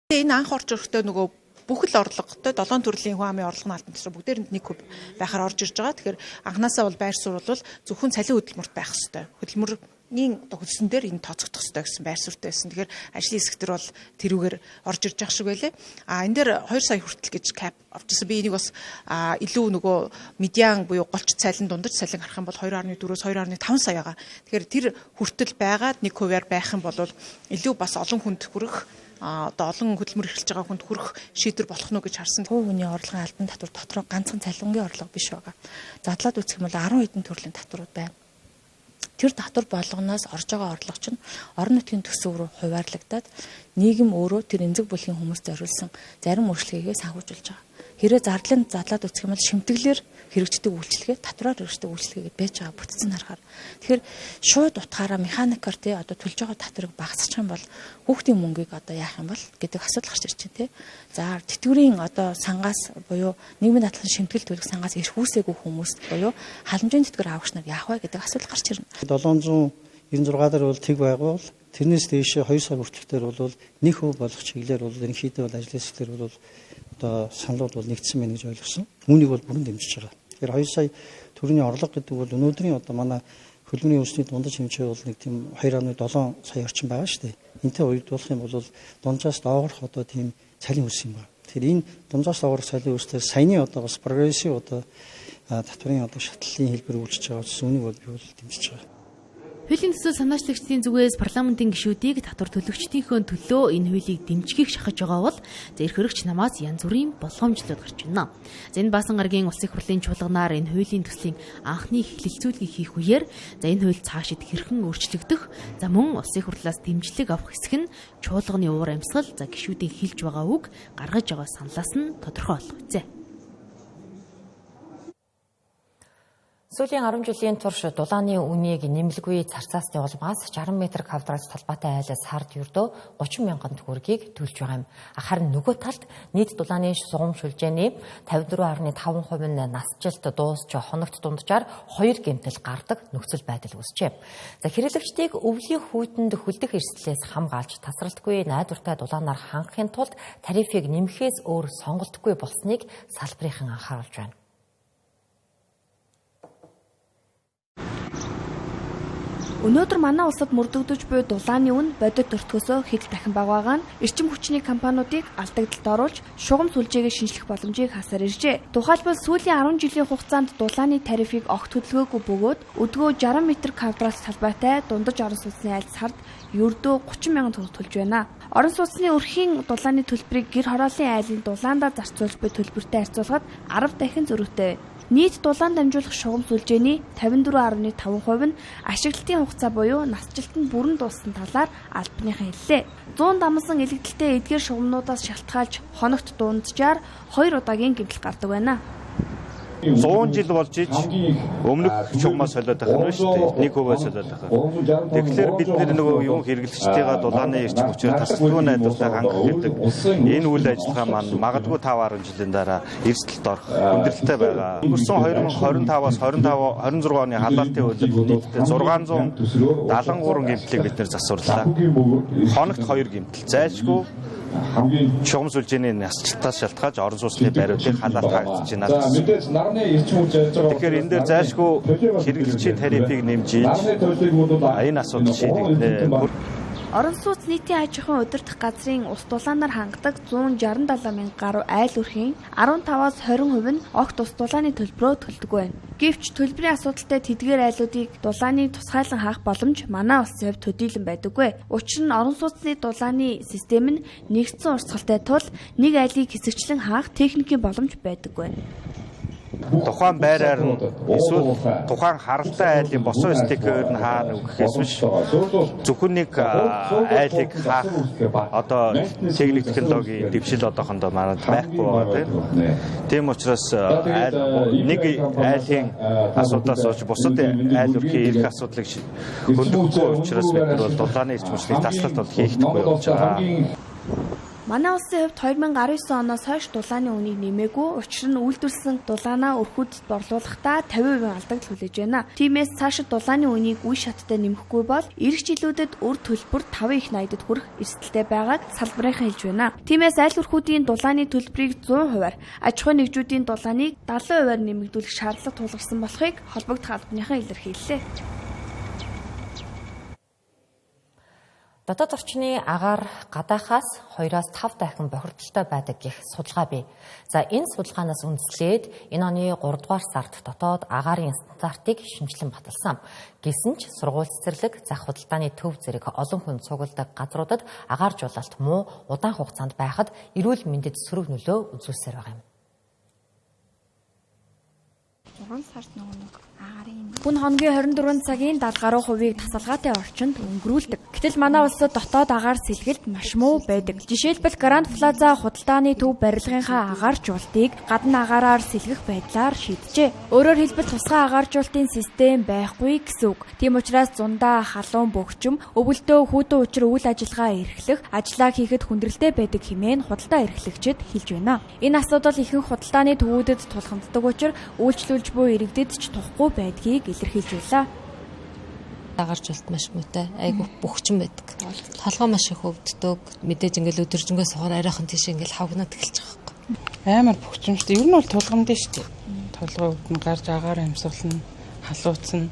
Энэ анх орж ирэхдээ нөгөө бүхэл орлоготой 7 төрлийн хүн амын орлогын албан татвар бүгдээрэнд 1% байхаар орж ирж байгаа. Тэгэхээр анханасаа бол байр суурь бол зөвхөн цалин хөдөлмөрт байх ёстой. Хөдөлмөрийн хөлсөн дээр энэ тооцогдох ёстой гэсэн байр суурьтай байсан. Тэгэхээр ажлын хэсэг төр бол тэрүүгээр орж ирж байгаа шиг байлээ. Энэ дээр 2 сая хүртэл гэж кап авчихсан. Би энийг бас илүү нөгөө медиан буюу голч цалин дундаж цалин гарах юм бол 2.4-өөс 2.5 саягаа. Тэгэхээр тэр хүртэл байгаад 1%-аар байх юм бол илүү бас олон хүнд хүрэх одоо олон хөдөлмөр эрхэлж байгаа хүнд хүрэх шийдвэр болох нь гэж харсан. Хувь хүний орлогын албан татвар дотор ганцхан цалингийн орлого биш байгаа. Задлаад үзэх юм бол 10 хэдэн төрлийн татварууд байна. Тэр татвар болгоноос орж байгаа орлого чинь орон нутгийн төсөв рүү хуваарлагдаад нийгэм өөрөө тэр эмзэг бүлгийн хүмүүст зориулсан зарим өөрчлөлтөө санхүүжүүлж байгаа. Хэрэг зардлын задлаад үзэх юм бол шимтгэлээр хэрэгждэг үйлчлэгээ, татвараар хэрэгждэг үйлчлэгээ гэж байж байгаа бүтцэн харахаар. Тэгэхээр шууд утгаараа механикаар тий одоо төлж байгаа татварыг багасгах юм бол хүүхдийн мөнгийг одоо яах юм бол гэдэг асуудал гарч ирж байна тий. За тэтгэврийн одоо сангаас буюу нийгмийн даатгалын шимтгэл төлөх сангаас эрх үүсээгүй хүмүүс буюу халамжийн тэтгэвэр авагч нар яах вэ гэдэг асуудал гарч ирнэ. 796 дээр бол тэг байгуул тэрнээс дээш 2 сар хүртэлхтэр бол 1% болох чиглэлээр бол ерөнхийдөө бол ажлын хэсгээр бол одоо саналууд бол нэгдсэн байна гэж ойлгосон. Үүнийг бол бүрэн дэмжиж байгаа. Тэгэхээр 2 сая төгрөгийн орлого гэдэг бол өнөөдрийн одоо манай хөлбөмбөгийн үндэсний дундаж хэмжээ бол нэг тийм 2.7 сая орчим байгаа шүү дээ. Энтэй уягдуулах юм бол дунджаас доогорох одоо тийм цалин үүсэх юм байна. Тэгэхээр энэ дунджаас доогорох цалин үүсэлээр саяны одоо бас прогрессив одоо татварын одоо шатлалын хэлбэр үйлчилж байгаа учраас үүнийг бол би бол дэмжиж байгаа. Хуулийн төсөл санаачлагчдын зүгээс парламентын гишүүдийг татвар төлөгчдийнхөө төлөө энэ хуулийг дэмжихийг шахаж байгаа бол эрх хөрөгч намаас янз бүрийн болгоомжлууд гарч байна. Энэ Баасан гарагийн улсын хурлын чуулганаар энэ хуулийн төслийн анхны хэлэлцүүлгийг хийх үеэр энэ хууль цаашид хэрхэн өөрчлөгдөх, мөн улсын хурлаас дэмжлэг авах хэсэг нь чуулганы уур амьсгал, гишүүдийн хэлж байгаа үг гаргаж байгаа саналаас нь тодорхой болгогцээ. Сүүлийн 10 жилийн турш дулааны үнийг нэмэлгүй царцаасны улмаас 60 м квадрат талбайтай айлаас сард ердөө 30,000 төгрөгийг төлж байгаа юм. Харин нөгөө талд нийт дулааны сугам шүлжээний 54.5% нь насжилт дуусч хоногт дунджаар 2 гэмтэл гардаг нөхцөл байдал үүсчээ. За хэрэглэгчдийг өвлийн хүйтэнд хөлдөх эрсдлээс хамгаалж тасралтгүй найдвартай дулаанаар хангахын тулд тарифыг нэмэхээс өөр сонголтгүй болсныг салбарынхан анхааруулж байна. Өнөөдөр манай улсад мөрдөгдөж буй дулааны үн бодит өртгөөсөө хэд дахин бага байгаа нь эрчим хүчний компаниудыг алдагдлалд оруулж шугам сүлжээгээ шинжлэх боломжийг хасаар иржээ. Тухайлбал сүүлийн 10 жилийн хугацаанд дулааны тарифыг огт хөдөлгөөгүй бөгөөд өдгөө 60 м квадрат талбайтай дундаж орон сууцны айл сард ердөө 30,000 төгрөг төлж байна. Орон сууцны өрхийн дулааны төлбөрийг гэр хорооллын айлын дулаандаа зарцуулж буй төлбөртэй харьцуулахад 10 дахин зөрүүтэй. Нийт дулаан дамжуулах шугам сүлжээний 54.5% нь ашиглалтын хугацаа буюу насжилт нь бүрэн дууссан талаар албаныхан хэллээ. 100 дамсан элэгдэлтэй эдгээр шугамнуудаас шалтгаалж хоногт дунджаар 2 удаагийн гэмтэл гардаг байна. 100 жил болж иж өмнөх чугмаас солиод байх нь шүү дээ. Нэг хувиас солиод байх. Тэгэхээр бид нөгөө юм хэрэглэгчдийнхээ дулааны эрчим хүчээр тасалбаргүй найдвартай хангах гэдэг энэ үйл ажиллагаа маань магадгүй 5-10 жилийн дараа эрсдэлд орох хүндрэлтэй байгаа. Өнгөрсөн 2025-аас 26 оны халаалтын үйлдэл нийтдээ 673 гэмтлийг бид нэр засварлаа. Хоногт 2 гэмтэл зайлшгүй шугам сүлжээний насжилтаас шалтгаалж орон сууцны бариулыг халаалт хаагдаж байна. Тэгэхээр энэ дээр зайлшгүй хэрэглэгчийн тарифыг нэмжиж энэ асуудал шийдэгдэнэ. Орон сууц нийтийн аж ахуйн удирдах газрын ус дулаанаар хангадаг 167 мянга гаруй айл өрхийн 15-аас 20% нь огт ус дулааны төлбөрөөр төлдөг байна. Гэвч төлбөрийн асуудалтай тэдгээр айлуудыг дулааны тусгайлан хаах боломж манай улсын хувьд төдийлөн байдаггүй. Учир нь орон сууцны дулааны систем нь нэгдсэн урсгалтай тул нэг айлыг хэсэгчлэн хаах техникийн боломж байдаггүй. Тухайн байраар нь эсвэл тухайн харалтай айлын босоо стикер нь хаана үгэхээс биш зөвхөн нэг айлыг хаах одоо техник технологийн дэвшил одоохондоо манайд байхгүй байгаа тийм учраас нэг айлын асуудлаас болж бусад айл өрхийн эрх асуудлыг хөндөхгүй учраас бид нар бол дулааны эрчим хүчний таслалт бол хийхдэггүй болж байгаа. Манай улсын хувьд 2019 оноос хойш дулааны үнийг нэмээгүй. Учир нь үйлдвэрлэсэн дулаанаа өрхүүдэд борлуулахдаа 50% алдагдал хүлээж байна. Тиймээс цаашид дулааны үнийг үе шаттай нэмэхгүй бол эх жилүүдэд өр төлбөр 5 их 80-д хүрэх эрсдэлтэй байгааг салбарынхан хэлж байна. Тиймээс айл өрхүүдийн дулааны төлбөрийг 100%-аар, аж ахуйн нэгжүүдийн дулааныг 70%-аар нэмэгдүүлэх шаардлага тулгарсан болохыг холбогдох албаныхан илэрхийллээ. Дотоод орчны агаар гадаахаас 2-5 дахин бохирдолтой байдаг гэх судалгаа бий. За энэ судалгаанаас үндэслээд энэ оны 3 дугаар сард дотоод агаарын стандартыг шинжилэн баталсан. Гэсэн ч сургууль цэцэрлэг, зах худалдааны төв зэрэг олон хүн цугладаг газруудад агаар жуулалт муу удаан хугацаанд байхад эрүүл мэндэд сөрөг нөлөө үзүүлсээр байгаа юм. 6 сард Хүн хоногийн 24 цагийн 70 гаруй хувийг тасалгаатай орчинд өнгөрүүлдэг. Гэтэл манай улсад дотоод агаар сэлгэлт маш муу байдаг. Жишээлбэл Гранд Плаза худалдааны төв барилгынхаа агааржуултыг гадна агаараар сэлгэх байдлаар шийджээ. Өөрөөр хэлбэл тусгай агааржуултын систем байхгүй гэсэн үг. Тийм учраас зундаа халуун бөгчим, өвөлдөө хүйтэн учир үйл ажиллагаа эрхлэх, ажиллаа хийхэд хүндрэлтэй байдаг хэмээн худалдаа эрхлэгчид хэлж байна. Энэ асуудал ихэнх худалдааны төвүүдэд тулгамддаг учраас үйлчлүүлж буй иргэдэд ч тухгүй байдгийг илэрхийлж байлаа. Агааржуулт маш муутай, айгүй бөхчөн байдаг. Толгой маш их өвддөг. Мэдээж ингээл өдөржингөө сухаар арайхан тийш ингээл хавгнаад эхэлж байгаа байхгүй. Амар бөхчөнтэй. Ер нь бол тулгамдсан шүү дээ. Толгой өвдөн гарч агаар амьсгална, халууцна.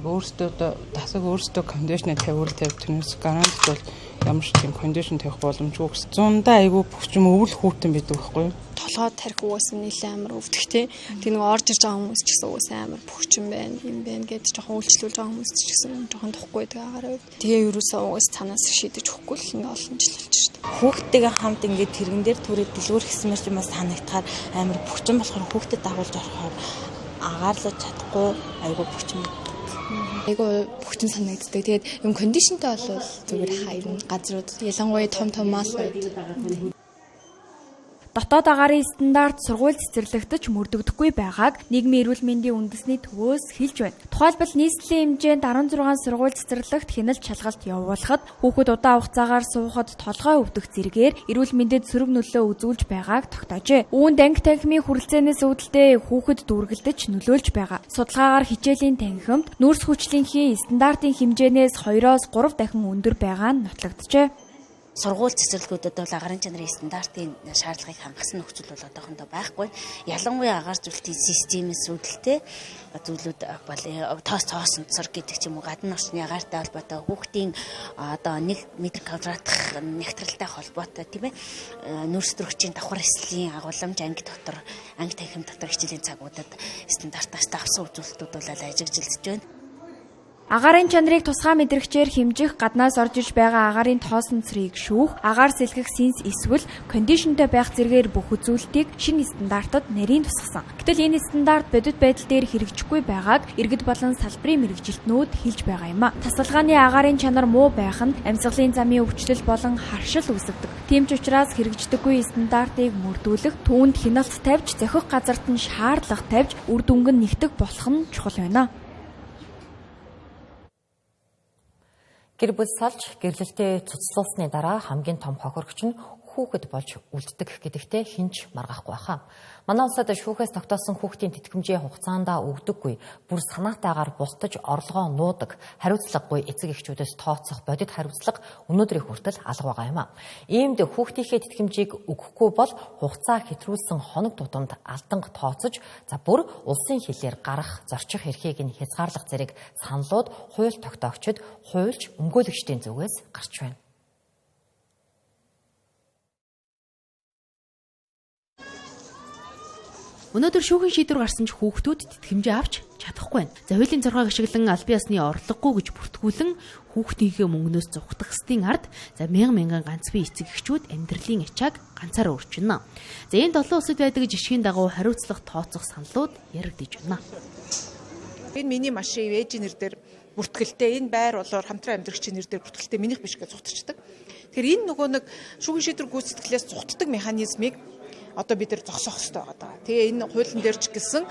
Өөрсдөө дасаг өөрсдөө кондишнер тавиул тавьтнээс гарант бол ямар ч тийм кондишн тавих боломжгүй гэсэн. Зундаа айгүй бөхчм өвөл хүүтэн байдаг байхгүй юу? Толгой тарих угаасаа нэлээд амар өвдөх тий. Тэг нэг орж ирж байгаа хүмүүс ч гэсэн угаасаа амар бөхчм байна, юм байна гэж жоохон үйлчлүүлж байгаа хүмүүс ч гэсэн жоохон тухгүй байдаг агаараа. Тэгээ ерөөсөө угаас цаанаас шийдэж өгөхгүй л ингээ олон жил болж шүү дээ. Хүүхдтэйгээ хамт ингээ тэрэгэн дээр түрээд дэлгүүр хийсмэр ч юм уу санагдахаар амар бөхчм болохоор хүүхдэд дагуулж орохоор агаарлаж чадахгүй айгүй бөхчм. Айгүй бөхчөн санагддаг. Тэгээд юм кондишнтэй бол зүгээр хайрын газрууд ялангуяа том маалууд. Дотоод агаарын стандарт сургууль цэцэрлэгтэж мөрдөгдөхгүй байгааг нийгмийн эрүүл мэндийн үндэсний төвөөс хэлж байна. Тухайлбал нийслэлийн хэмжээнд 16 сургууль цэцэрлэгт хяналт шалгалт явуулахад хүүхэд удаан хугацаагаар суухад толгой өвдөх зэрэгээр эрүүл мэндэд сөрөг нөлөө үзүүлж байгааг тогтоожээ. Үүнд анги танхимын хүрэлцээнээс үүдэлтэй хүүхэд дүүргэлдэж нөлөөлж байгаа. Судалгаагаар хичээлийн танхимд нүүрс хүчлэнхийн стандартын хэмжээнээс 2-3 дахин өндөр байгаа нь нотлогджээ. Сургууль цэцэрлэгүүдэд бол агаарын чанарын стандартын шаардлагыг хангасан нөхцөл бол одоохондоо байхгүй. Ялангуяа агааржуулалтын системээс үүдэлтэй зүйлүүд бол тоос цоосонцор гэдэг ч юм уу гадны орчны агаартай холбоотой хүүхдийн одоо 1 м квадратах нягтралтай холбоотой тийм ээ нүүрс төрөгчийн давхар эслийн агуулмж анги танхим дотор хичээлийн цагуудад стандартаас давсан үзүүлэлтүүд бол ажиглаж байна. Агаарын чанарыг тусгай мэдрэгчээр хэмжих, гаднаас орж иж байгаа агаарын тоосон цэрийг шүүх, агаар сэлгэх синс эсвэл кондишнтэй байх зэргээр бүх үзүүлэлтийг шинэ стандартад нарийн тусгасан. Гэтэл энэ стандарт бодит байдал дээр хэрэгжихгүй байгааг иргэд болон салбарын мэргэжилтнүүд хэлж байгаа юм а. Тасалгааны агаарын чанар муу байх нь амьсгалын замын өвчлөл болон харшил үүсгэдэг. Тийм ч учраас хэрэгждэггүй стандартыг мөрдүүлэх, түүнд хяналт тавьж, зохих газарт нь шаардлага тавьж, үр дүнг нь нэгтгэх болох нь чухал байна. Гэр бүл салж гэрлэлтэд цуцлуулсны дараа хамгийн том хохирогч нь хүүхэд болж үлддэг гэдэгтээ хинч маргахгүй хаа. Манай улсад шүүхээс тогтоосон хүүхдийн тэтгэмжийн хугацаанд өгдөггүй, бүр санаатайгаар бултаж орлогоо нуудаг, хариуцлагагүй эцэг эхчүүдээс тооцох бодит хариуцлага өнөөдрийн хүртэл алга байгаа юм а. Иймд хүүхдийнхээ тэтгэмжийг өгөхгүй бол хугацаа хэтрүүлсэн хоног тутамд алданг тооцож, бүр улсын хилээр гарах, зорчих эрхийг нь хязгаарлах зэрэг саналууд хууль тогтоогчид, хуульч, өмгөөлөгчдийн зүгээс гарч байна. Өнөөдөр шүүхийн шийдвэр гарсан ч хүүхдүүд тэтгэмжээ авч чадахгүй байна. За хуулийн зоргоог ашиглан аль биесны орлогогүй гэж бүртгүүлэн хүүхдийнхээ мөнгнөөс зугтах хэстийн ард мянган ганц бие эцэг эхчүүд амьдралын ачааг ганцаараа өрчнө. За энэ 7 улсад байдаг жишгийн дагуу хариуцлага тооцох саналууд яригдж байна. Энэ миний машин ээжийн нэр дээр бүртгэлтэй, энэ байр болоор хамтран амьдрагчийн нэр дээр бүртгэлтэй минийх биш гэж зугтчихдаг. Тэгэхээр энэ нөгөө нэг шүүхийн шийдвэр гүйцэтгэлээс зугтдаг механизмыг одоо бид нар зогсоох хэрэгтэй байгаа. Тэгээ энэ хуулийн дээр ч гэсэн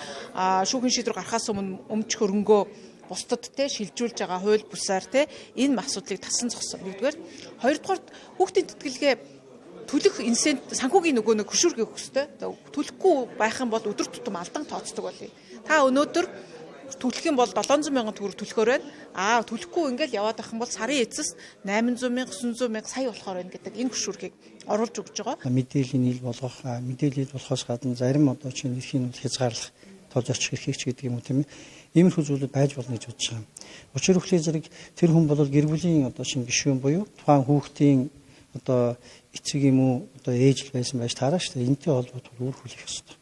шүүхийн шийдвэр гарахаас өмнө хөрөнгөө бусдад те шилжүүлж байгаа хууль бусаар те энэ асуудлыг тасан зогсоо. Нэгдүгээр, хоёрдугаар хүүхдийн тэтгэлгээ төлөх инсент санхүүгийн нөгөө нэг хөшүүргээ өгөх хэрэгтэй. Төлөхгүй байх юм бол өдөр тутам алдан тооцдог болъё. Та өнөөдөр төлөх юм бол 700 мянган төгрөг төлөхөөр байна. Төлөхгүй ингээл яваад байх юм бол сарын эцэс 800 мянга, 900 мянга сая болохоор байна гэдэг энэ хөшүүргийг оруулж өгч байгаа. Мэдээллийн ил болгох, мэдээлэл болохоос гадна зарим одоо чинь эрхийн бол хязгаарлах, тол зорчих эрхийг ч гэдэг юм уу тийм ээ. Иймэрхүү зүйлүүд байж болно гэж бодож байгаа. Учир хөвлийн зэрэг тэр хүн бол гэр бүлийн одоо шинэ гишүүн буюу тухайн хүүхдийн одоо эцэг юм уу одоо ээж байсан байж таараа шүү дээ. Энэтэй холбоотой үр хөлөх ёстой.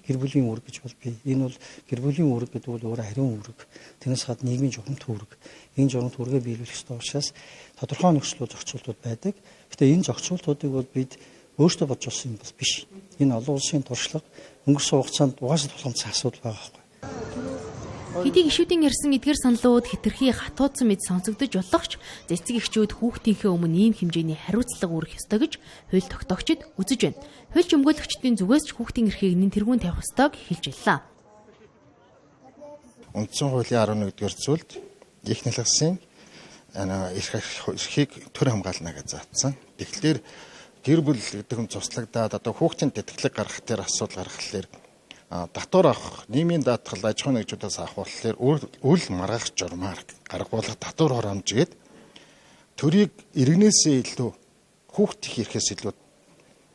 Гэр бүлийн үүрэг гэж бол би. Энэ бол гэр бүлийн үүрэг гэдэг бол өөрөө хариун үүрэг. Тэрнээс гадна нийгмийн журамт үүрэг. Энэ журамт үүргээ биелүүлэх ёстой учраас тодорхой нөхцөл зохицуултууд байдаг. Гэтэ энэ зохицуултуудыг бол бид өөрсдөө бодж олсон юм бол биш. Энэ олон улсын туршлага өнгөрсөн хугацаанд угаасаа тулгамдсан асуудал байгаа байхгүй. Хэдий гишүүдийн ярьсан эдгээр саналууд хэтэрхий хатуудсан мэд сонсогдож болох ч эцэг эхчүүд хүүхдийнхээ өмнө ийм хэмжээний хариуцлага үүрэх ёстой гэж хууль тогтоогчид үзэж байна. Хуульч өмгөөлөгчдийн зүгээс ч хүүхдийн эрхийг нэн тэргүүн тавих ёстойг хэлж илаа. Үндсэн хуулийн 11-р зүйлд их нэлгсэн эрхийг төр хамгаална гэж заасан. Тэгэхээр гэр бүл гэдэг нь цуслагдаад одоо хүүхдийн тэтгэлэг гаргах тэр асуудал гаргахлаар татвар авах, нийгмийн даатгал аж ахуйн нэгжүүдээс авах болохоор үл маргах журмаар гаргуулах татвар хураамжгээд төрийг иргэнээсээ илүү хүүхдийн эрхээс илүү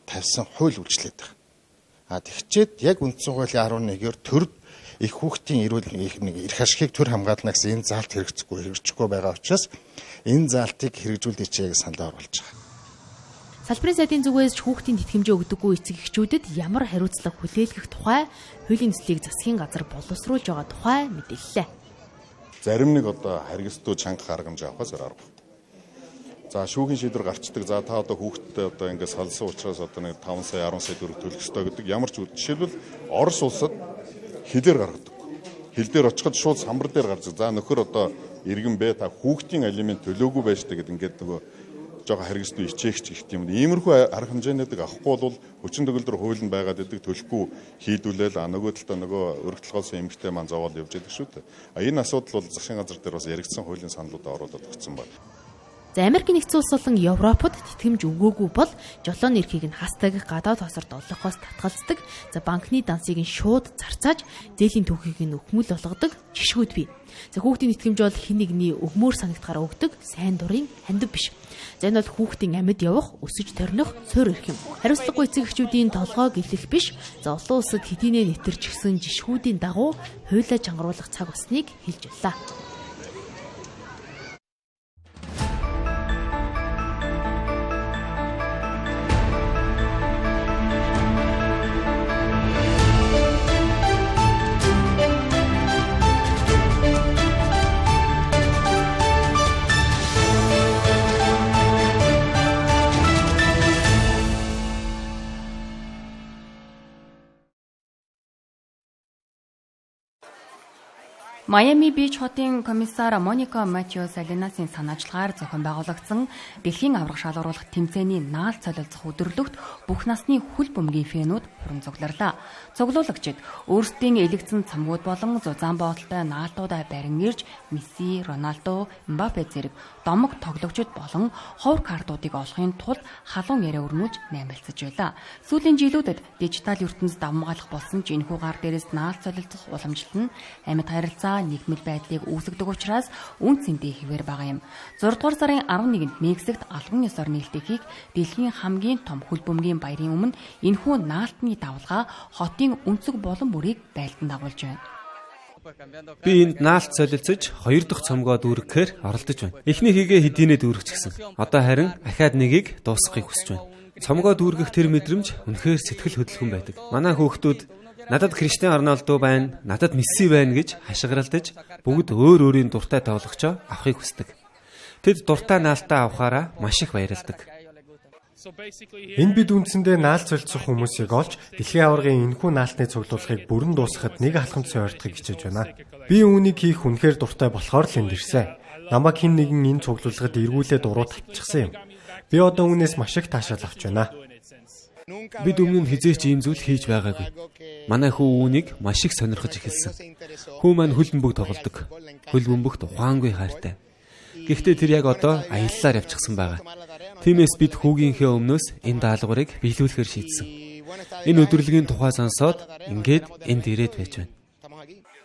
тавьсан хууль үйлчлээд байгаа. Тэгчээд яг үндсэн хуулийн 11-ээр төр их хүүхдийн эрх ашигыг төр хамгаална гэсэн энэ заалт хэрэгжихгүй байгаа учраас энэ заалтыг хэрэгжүүлдэг чигийг санал оруулж байгаа. Салбарын сайдын зүгээс ч хүүхдийн тэтгэмжээ өгдөггүй эцэг эхчүүдэд ямар хариуцлага хүлээлгэх тухай хуулийн төслийг засгийн газар боловсруулж байгаа тухай мэдээллээ. Зарим нэг одоо харгистуу чанга гаргамж авахаас аргагүй. За шүүхийн шийдвэр гарчдаг. За та одоо хүүхдтэй одоо ингээд салсан учраас одоо нэг 5 сая 10 сая төгрөг төлөх ёстой гэдэг ямар ч жишээлбэл Орос улсад хилээр гаргадаг. Хил дээр очиход шууд самбар дээр гарч. За нөхөр одоо иргэн бэ та хүүхдийн алимент төлөөгүй байж та гэдэг ингээд нөгөө жоо харгистуу ичээгч гэх юм. Иймэрхүү арга хэмжээнүүдийг авахгүй бол хүчин төгөлдөр хууль нь байгаад идэг төлөхгүй хийдүүлэл нөгөө талдаа нөгөө өргөдөлгөөсөн эмэгтэй маань зовоод явж байдаг шүү дээ. Энэ асуудал бол засгийн газар дээр бас яригдсан хуулийн саналуудаа оруулаад өгсөн байна. За Америкийн нэгдсэн улс болон Европод тэтгэмж өгөөгүй бол жолооны эрхийг нь хастагих гадаад хосорд олохоос татгалздаг. За банкны дансыг нь шууд зарцааж зээлийн түүхийг нь өхмөл болгодог жишгүүд бий. За хүүхдийн тэтгэмж бол хэн нэгний өгмөр санагдахаар өгдөг сайн дурын хандив биш. За энэ бол хүүхдийн амьд явах, өсөж торних суурь эрх юм. Хариуцлагагүй эцэг эхчүүдийн толгойг илэх биш. За олон улсад хэдийнэ нэтэрч гисэн жишгүүдийн дагуу хуулиа чангаруулах цаг болсныг хэлж байлаа. Майами Бич хотын комиссар Моника Матео Салинасын санаачлагаар зохион байгуулагдсан дэлхийн аврах шалгаруулах тэмцээний наалт солилцох өдөрлөгт бүх насны хөл бөмбөгийн фэнүүд хүрэн цугларлаа. Цуглуулагчид өөрсдийн элэгцэн цамгууд болон зузаан боолтой наалтуудаа барин ирж Месси, Роналдо, Мбаппе зэрэг домог тоглогчид болон ховор картуудыг олохын тулд халуун яриа өрнүүлж наймаалцаж байлаа. Сүүлийн жилүүдэд дижитал ертөнцид давмгаалах болсон ч энэхүү гар дээрээс наалт солилцох уламжлалт нь амьд харилцаа нийгмэл байдлыг үүсгдэг учраас үн цэнтэй хэвээр байгаа юм. 6 дугаар сарын 11-нд Мексикт албан ёсоор нийлдэхийг дэлхийн хамгийн том хөл бөмбөгийн баярын өмнө энэхүү наалтны давлгаа хотын өнцөг болон бүрийг байлдан дагуулж байна. Би энд наалт солилцож 2 дахь цомгоо дүүргэхээр оролдож байна. Эхний хийгээ хэдийнэ дүүргэчихсэн. Одоо харин ахаад нэгийг дуусгахыг хүсэж байна. Цомгоо дүүргэх тэр мэдрэмж үнэхээр сэтгэл хөдлөхөн байдаг. Манай хүүхдүүд надад Криштиано Роналдо байна, надад Месси байна гэж хашгиралдаж бүгд өөр өөрийн дуртай тоглогчоо авахыг хүсдэг. Тэд дуртай наалтаа авахаараа маш их баярлдаг. Энд бид үндсэндээ наалт солилцох хүмүүсийг олж дэлхийн аваргын энэхүү наалтны цуглуулгыг бүрэн дуусгахад нэг алхамд сойрдохыг хичээж байна. Би үүнийг хийх үнэхээр дуртай болохоор л энд ирсэн. Намайг хэн нэгэн энэ цуглуулгад эргүүлээд уруу татчихсан юм. Би одоо үүнээс маш их таашаал авч байна. Бид өмнө нь хизээч ийм зүйл хийж байгаагүй. Манай хүү үүнийг маш их сонирхож эхэлсэн. Хүү маань хөл бөмбөг тоглодог. Хөл бөмбөгт ухаангүй хайртай. Гэхдээ тэр яг одоо аяллаар явчихсан байгаа. Тиймээс бид хүүгийнхээ өмнөөс энэ даалгаврыг биелүүлэхээр шийдсэн. Энэ өдрөлгийн тухай сонсоод ингээд энд ирээд байж байна.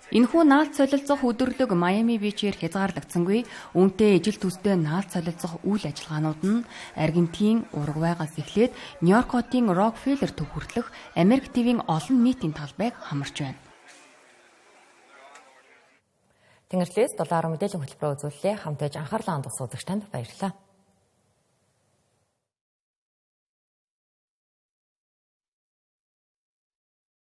Энэхүү наалт солилцох өдөрлөг Майами Бичээр хязгаарлагдсангүй. Үүнтэй ижил төстэй наалт солилцох үйл ажиллагаанууд нь Аргентин, Уругвайгаас эхлээд Нью-Йорк хотын Рокфеллер төв хүртэлх Америк ТV-ийн олон нийтийн талбайг хамарч байна. Тэнгэрлээс 7 мэдээллийн хөтөлбөрөөр үзүүллээ. Хамтдаж анхаарлаа хандуулсан үзэгч танд баярлалаа.